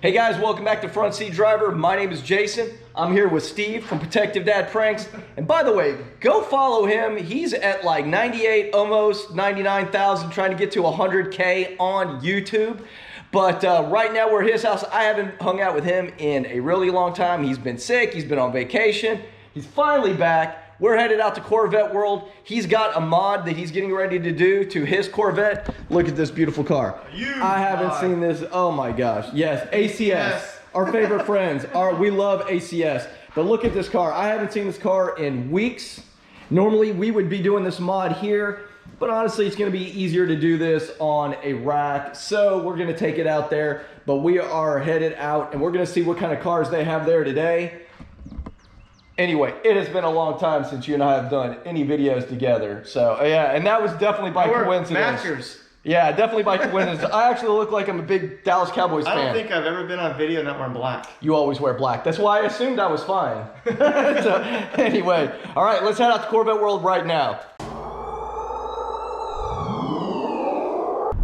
Hey guys, welcome back to Front Seat Driver. My name is Jason. I'm here with Steve from Protective Dad Pranks. And by the way, go follow him. He's at like 98, almost 99,000, trying to get to 100K on YouTube. But right now we're at his house. I haven't hung out with him in a really long time. He's been sick, he's been on vacation. He's finally back. We're headed out to Corvette World. He's got a mod that he's getting ready to do to his Corvette. Look at this beautiful car. I haven't seen this. Oh my gosh. Yes, ACS, our favorite friends. We love ACS. But look at this car. I haven't seen this car in weeks. Normally we would be doing this mod here, but honestly it's gonna be easier to do this on a rack. So we're gonna take it out there, but we are headed out and we're gonna see what kind of cars they have there today. Anyway, it has been a long time since you and I have done any videos together. So yeah, and that was definitely by coincidence. Matchers. Yeah, definitely by coincidence. I actually look like I'm a big Dallas Cowboys fan. I don't think I've ever been on video not wearing black. You always wear black. That's why I assumed I was fine. So anyway, all right, let's head out to Corvette World right now.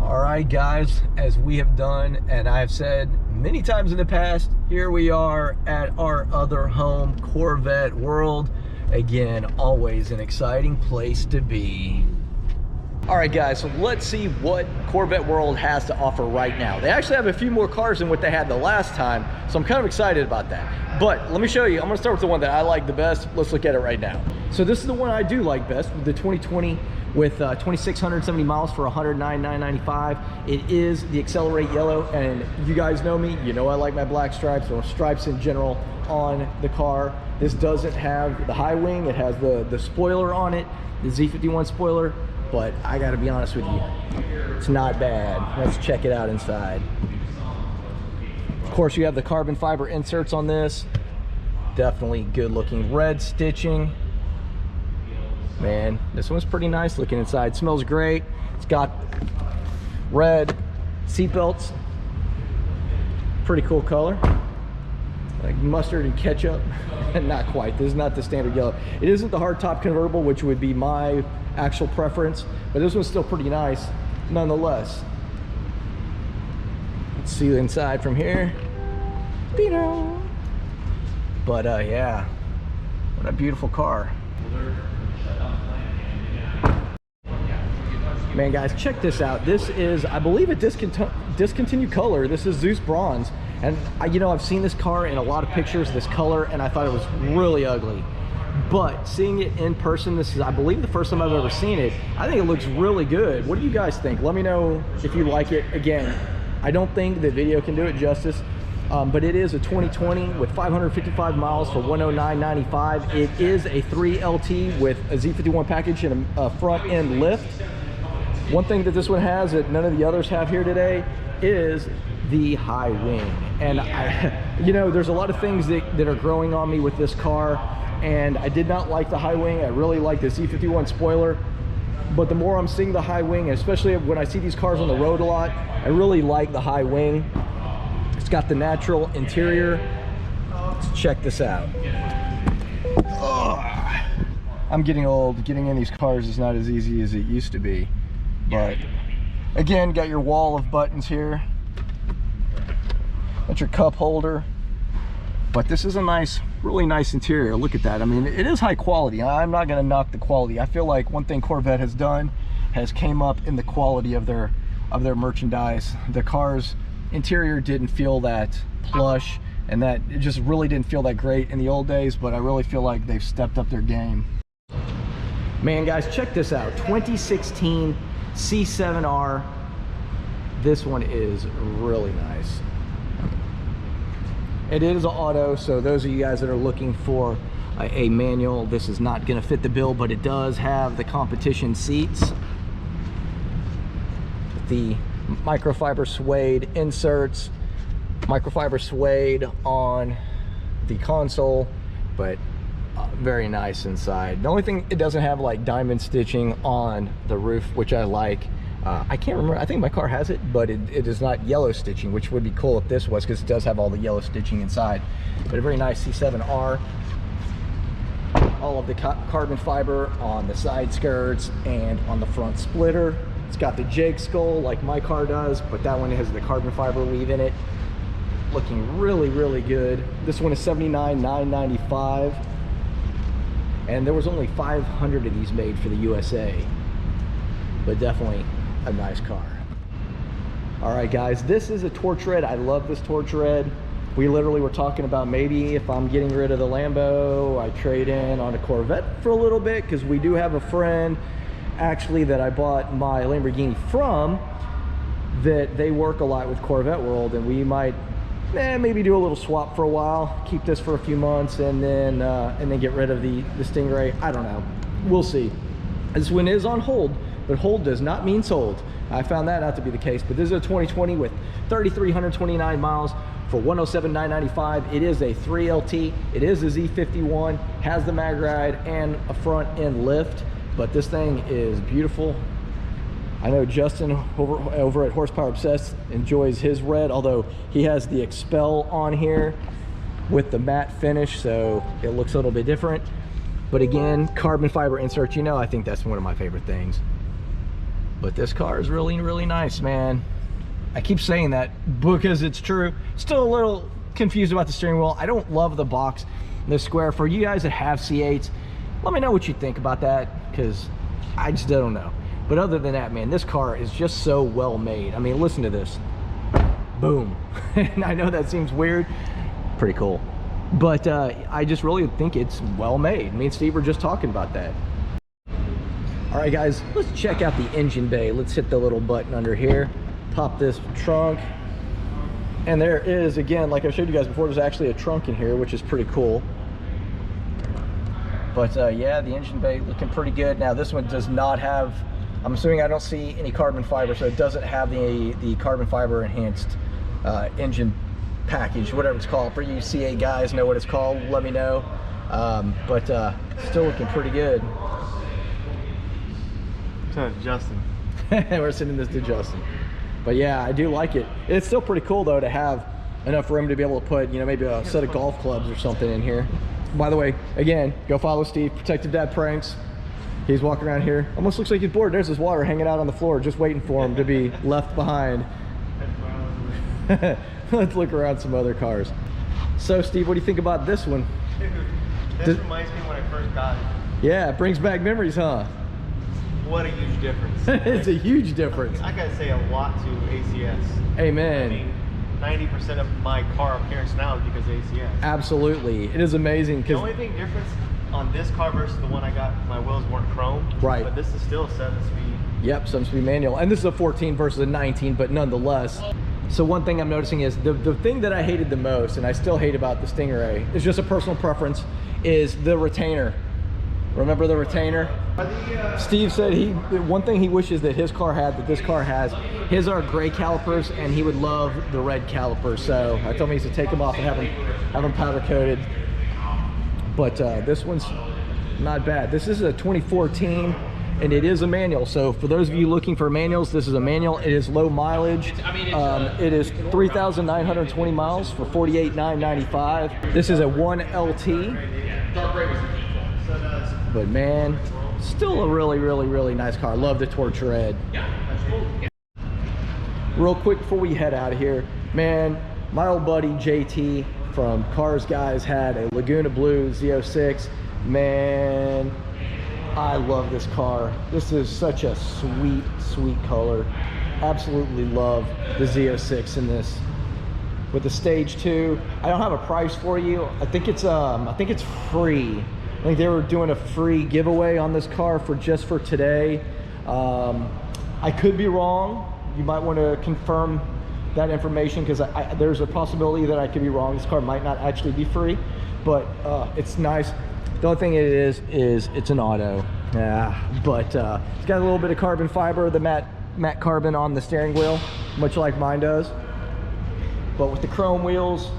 All right, guys, as we have done, and I've said many times in the past, here we are at our other home, Corvette World. Again, always an exciting place to be. All right, guys, so let's see what Corvette World has to offer right now. They actually have a few more cars than what they had the last time, so I'm kind of excited about that. But let me show you. I'm gonna start with the one that I like the best. Let's look at it right now. So this is the one I do like best, the 2020 with 2,670 miles for $109,995. It is the Accelerate Yellow, and you guys know me. You know I like my black stripes, or stripes in general, on the car. This doesn't have the high wing. It has the spoiler on it, the Z51 spoiler, but I gotta be honest with you, it's not bad. Let's check it out inside. Of course, you have the carbon fiber inserts on this. Definitely good looking red stitching. Man, this one's pretty nice looking inside. Smells great. It's got red seat belts. Pretty cool color. Like mustard and ketchup. Not quite. This is not the standard yellow. It isn't the hardtop convertible, which would be my actual preference, but this one's still pretty nice nonetheless. Let's see the inside from here. But yeah, what a beautiful car. Man, guys, check this out. This is, I believe, a discontinued color. This is Zeus Bronze. And you know, I've seen this car in a lot of pictures, this color, and I thought it was really ugly. But seeing it in person, this is, I believe, the first time I've ever seen it. I think it looks really good. What do you guys think? Let me know if you like it. Again, I don't think the video can do it justice, but it is a 2020 with 555 miles for $109,995. It is a 3LT with a Z51 package and a front end lift. One thing that this one has that none of the others have here today is the high wing. And you know, there's a lot of things that are growing on me with this car, and I did not like the high wing. I really like the Z51 spoiler, but the more I'm seeing the high wing, especially when I see these cars on the road a lot, I really like the high wing. It's got the natural interior. Let's check this out. Ugh. I'm getting old. Getting in these cars is not as easy as it used to be. But again, got your wall of buttons here. Got your cup holder. But this is a nice, really nice interior. Look at that. I mean, it is high quality. I'm not gonna knock the quality. I feel like one thing Corvette has done has came up in the quality of their merchandise. The car's interior didn't feel that plush, and that it just really didn't feel that great in the old days, but I really feel like they've stepped up their game. Man, guys, check this out. 2016 C7R. This one is really nice. It is an auto, so those of you guys that are looking for a manual, this is not going to fit the bill, but it does have the competition seats, the microfiber suede inserts, microfiber suede on the console, but very nice inside. The only thing, it doesn't have like diamond stitching on the roof, which I like. I can't remember, I think my car has it, but it is not yellow stitching, which would be cool if this was, because it does have all the yellow stitching inside. But a very nice C7R. All of the carbon fiber on the side skirts and on the front splitter. It's got the Jake skull like my car does, but that one has the carbon fiber weave in it. looking really, really good. This one is $79,995. And there was only 500 of these made for the USA. But definitely a nice car. All right, guys, this is a torch red. I love this torch red. We literally were talking about maybe if I'm getting rid of the Lambo, I trade in on a Corvette for a little bit, because we do have a friend actually that I bought my Lamborghini from, that they work a lot with Corvette World, and we might maybe do a little swap for a while, keep this for a few months, and then get rid of the Stingray. I don't know, we'll see. This one is on hold, but hold does not mean sold. I found that out to be the case. But this is a 2020 with 3,329 miles for $107,995. It is a 3LT. It is a Z51, has the mag ride and a front end lift, but this thing is beautiful. I know Justin over at Horsepower Obsessed enjoys his red, although he has the Expel on here with the matte finish, so it looks a little bit different. But again, carbon fiber insert, you know, I think that's one of my favorite things. But this car is really, really nice, man. I keep saying that because it's true. Still a little confused about the steering wheel. I don't love the box, the square. For you guys that have C8s, let me know what you think about that, because I just don't know. But other than that, man, this car is just so well made. I mean, listen to this. Boom. And I know that seems weird. Pretty cool. But I just really think it's well made. Me and Steve were just talking about that. All right, guys, let's check out the engine bay. Let's hit the little button under here, pop this trunk, and there is, again, like I showed you guys before, there's actually a trunk in here, which is pretty cool. But yeah, the engine bay looking pretty good. Now this one does not have, I'm assuming, I don't see any carbon fiber, so it doesn't have the carbon fiber enhanced engine package, whatever it's called. For you C8 guys know what it's called, let me know. But still looking pretty good. Justin. We're sending this to Justin. But yeah, I do like it. It's still pretty cool though to have enough room to be able to put, you know, maybe a set of golf clubs or something in here. By the way, again, go follow Steve, Protective Dad Pranks. He's walking around here. Almost looks like he's bored. There's his water hanging out on the floor, just waiting for him to be left behind. Let's look around some other cars. So Steve, what do you think about this one? This reminds me when I first got it. Yeah, it brings back memories, huh? What a huge difference. It's a huge difference. I gotta say a lot to ACS. Amen. I mean, 90% of my car appearance now is because of ACS. Absolutely. It is amazing. The only thing difference on this car versus the one I got, my wheels weren't chrome. Right. But this is still 7-speed. Yep, 7-speed manual. And this is a 14 versus a 19, but nonetheless. So one thing I'm noticing is the thing that I hated the most, and I still hate about the Stingray, is just a personal preference, is the retainer. Remember the retainer? Steve said one thing he wishes that his car had that this car has, his are gray calipers, and he would love the red calipers. So I told him he used to take them off and have them powder coated. But this one's not bad. This is a 2014, and it is a manual. So for those of you looking for manuals, this is a manual. It is low mileage. It is 3,920 miles for $48,995. This is a 1LT. But man, still a really, really, really nice car. Love the torch red. Real quick before we head out of here, man, my old buddy JT from Cars Guys had a Laguna Blue Z06. Man, I love this car. This is such a sweet, sweet color. Absolutely love the Z06 in this. With the Stage 2, I don't have a price for you. I think it's free. I think they were doing a free giveaway on this car for today. I could be wrong. You might want to confirm that information, because there's a possibility that I could be wrong. This car might not actually be free, but it's nice. The only thing it is it's an auto. Yeah, but it's got a little bit of carbon fiber, the matte carbon on the steering wheel, much like mine does. But with the chrome wheels,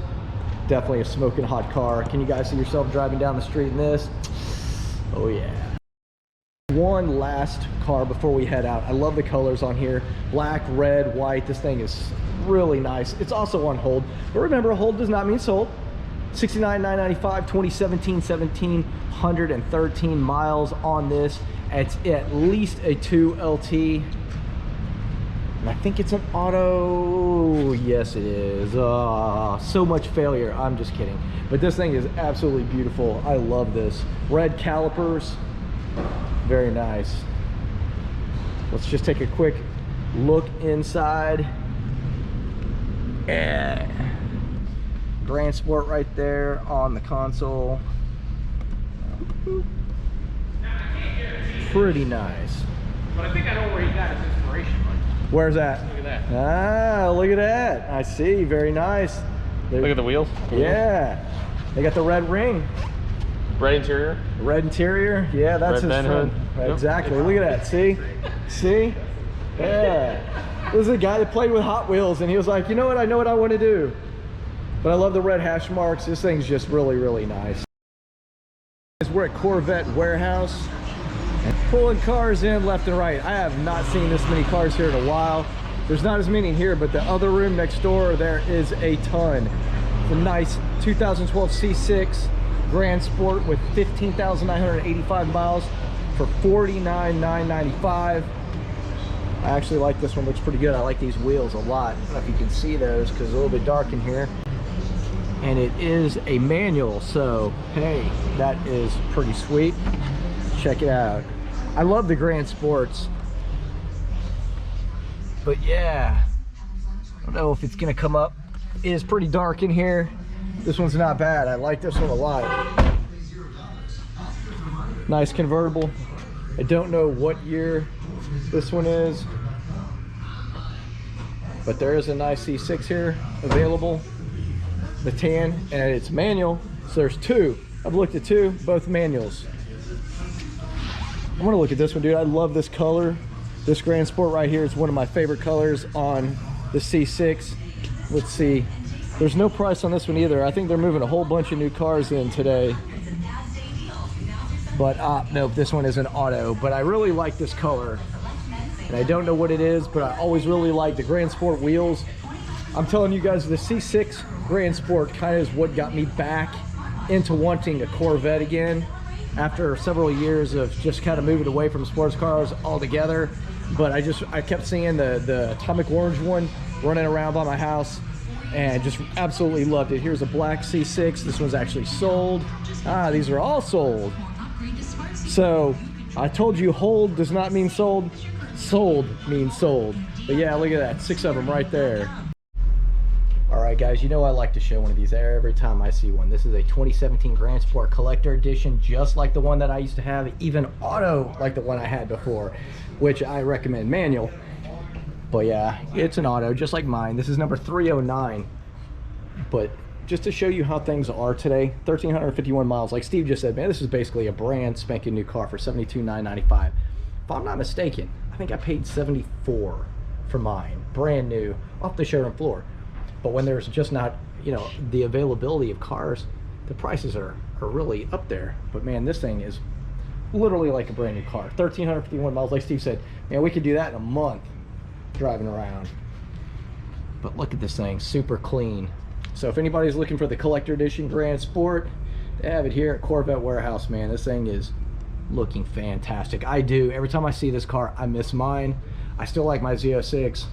definitely a smoking hot car. Can you guys see yourself driving down the street in this? Oh yeah. One last car before we head out. I love the colors on here. Black, red, white. This thing is really nice. It's also on hold. But remember, hold does not mean sold. $69,995, 2017, 1,713 miles on this. It's at least a 2LT. And I think it's an auto. Yes, it is. So much failure. I'm just kidding. But this thing is absolutely beautiful. I love this. Red calipers. Very nice. Let's just take a quick look inside. Yeah. Grand Sport right there on the console. Pretty nice. But I think I know where he got his inspiration from. Where's that? Look at that. Ah, look at that. I see. Very nice. Look at the wheels. Yeah. They got the red ring. Red interior. Red interior. Yeah, that's Red his friend. hood. Exactly. Look at that. See? See? Yeah. This is a guy that played with Hot Wheels and he was like, you know what? I know what I want to do. But I love the red hash marks. This thing's just really, really nice. We're at Corvette Warehouse and pulling cars in left and right. I have not seen this many cars here in a while. There's not as many here, but the other room next door, there is a ton. It's a nice 2012 C6 Grand Sport with 15,985 miles for $49,995. I actually like this one. Looks pretty good. I like these wheels a lot. I don't know if you can see those because it's a little bit dark in here. And it is a manual, so hey, that is pretty sweet. Check it out. I love the Grand Sports, but yeah, I don't know if it's gonna come up. It is pretty dark in here. This one's not bad. I like this one a lot. Nice convertible. I don't know what year this one is, but there is a nice C6 here available. The tan, and it's manual, so there's two. I've looked at two, both manuals. I'm gonna look at this one, dude. I love this color. This Grand Sport right here is one of my favorite colors on the C6. Let's see. There's no price on this one either. I think they're moving a whole bunch of new cars in today. But nope, this one is an auto. But I really like this color. And I don't know what it is, but I always really like the Grand Sport wheels. I'm telling you guys, the C6 Grand Sport kind of is what got me back into wanting a Corvette again after several years of just kind of moving away from sports cars altogether. But I kept seeing the atomic orange one running around by my house and just absolutely loved it. Here's a black C6. This one's actually sold. These are all sold. So I told you hold does not mean sold. Sold means sold. But yeah, look at that, 6 of them right there. All right, guys, you know I like to show one of these every time I see one. This is a 2017 Grand Sport Collector Edition, just like the one that I used to have, even auto like the one I had before, which I recommend manual. But yeah, it's an auto, just like mine. This is number 309. But just to show you how things are today, 1,351 miles. Like Steve just said, man, this is basically a brand spanking new car for $72,995. If I'm not mistaken, I think I paid $74 for mine, brand new, off the showroom floor. But when there's just not, you know, the availability of cars, the prices are really up there. But man, this thing is literally like a brand new car. 1,351 miles, like Steve said, man, we could do that in a month driving around. But look at this thing, super clean. So if anybody's looking for the Collector Edition Grand Sport, they have it here at Corvette Warehouse, man. This thing is looking fantastic. I do. Every time I see this car, I miss mine. I still like my Z06,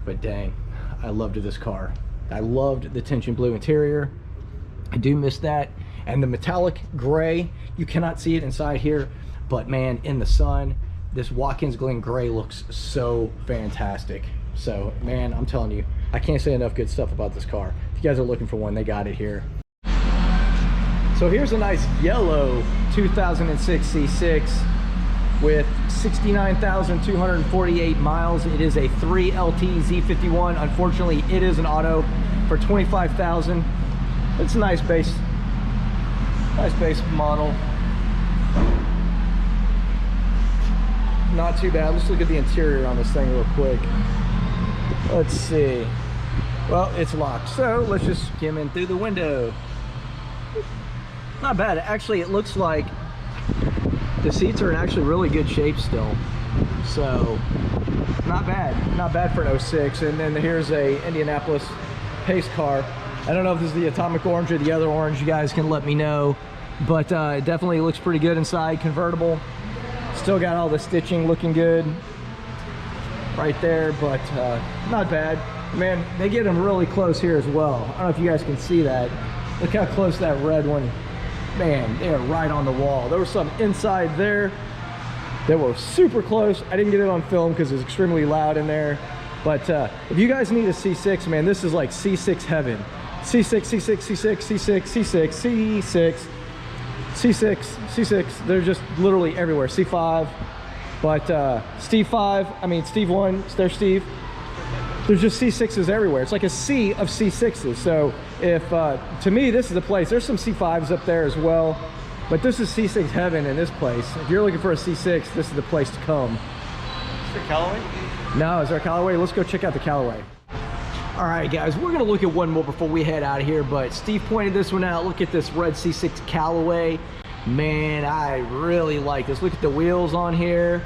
but dang, I loved this car. I loved the tension blue interior. I do miss that. And the metallic gray, you cannot see it inside here, but man, in the sun, this Watkins Glen gray looks so fantastic. So man, I'm telling you, I can't say enough good stuff about this car. If you guys are looking for one, they got it here. So here's a nice yellow 2006 C6 with 69,248 miles. It is a 3LT Z51. Unfortunately, it is an auto for $25,000. It's a nice base model. Not too bad. Let's look at the interior on this thing real quick. Let's see. Well, it's locked, so let's just get in through the window. Not bad. Actually, it looks like the seats are in actually really good shape still. So, not bad. Not bad for an 06. And then here's a Indianapolis pace car. I don't know if this is the atomic orange or the other orange. You guys can let me know. But it definitely looks pretty good inside. Convertible. Still got all the stitching looking good. right there, but not bad. Man, they get them really close here as well. I don't know if you guys can see that. Look how close that red one, man, they are right on the wall. There was some inside there that were super close. I didn't get it on film because it's extremely loud in there. But if you guys need a C6, man, this is like C6 heaven. C6, C6, C6, C6, C6, C6, C6, C6. They're just literally everywhere. C5. But Steve 5, I mean Steve 1, there's Steve. There's just C6s everywhere. It's like a sea of C6s. So if, to me, this is the place. There's some C5s up there as well. But this is C6 heaven in this place. If you're looking for a C6, this is the place to come. Is there Callaway? No, is there a Callaway? Let's go check out the Callaway. All right, guys, we're gonna look at one more before we head out of here, but Steve pointed this one out. Look at this red C6 Callaway. Man, I really like this. Look at the wheels on here.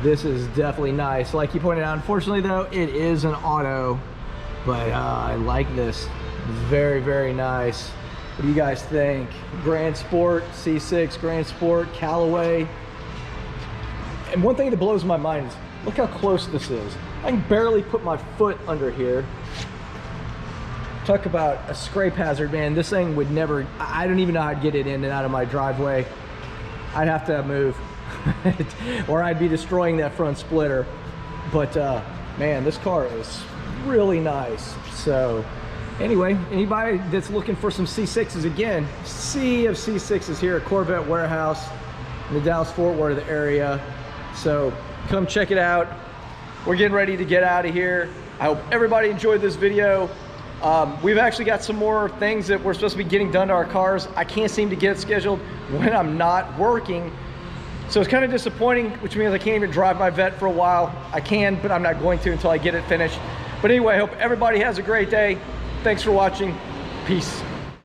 This is definitely nice. Like he pointed out, unfortunately though, it is an auto, but I like this. Very, very nice. What do you guys think? Grand Sport, C6, Grand Sport, Callaway. And one thing that blows my mind is, look how close this is. I can barely put my foot under here. Talk about a scrape hazard, man. This thing would never, I don't even know how I'd get it in and out of my driveway. I'd have to move or I'd be destroying that front splitter. But man, this car is really nice. So anyway, anybody that's looking for some C6s, again, sea of C6s here at Corvette Warehouse in the Dallas-Fort Worth area. So come check it out. We're getting ready to get out of here. I hope everybody enjoyed this video. We've actually got some more things that we're supposed to be getting done to our cars. I can't seem to get it scheduled when I'm not working. So it's kind of disappointing, which means I can't even drive my Vette for a while. I can, but I'm not going to until I get it finished. But anyway, I hope everybody has a great day. Thanks for watching. Peace.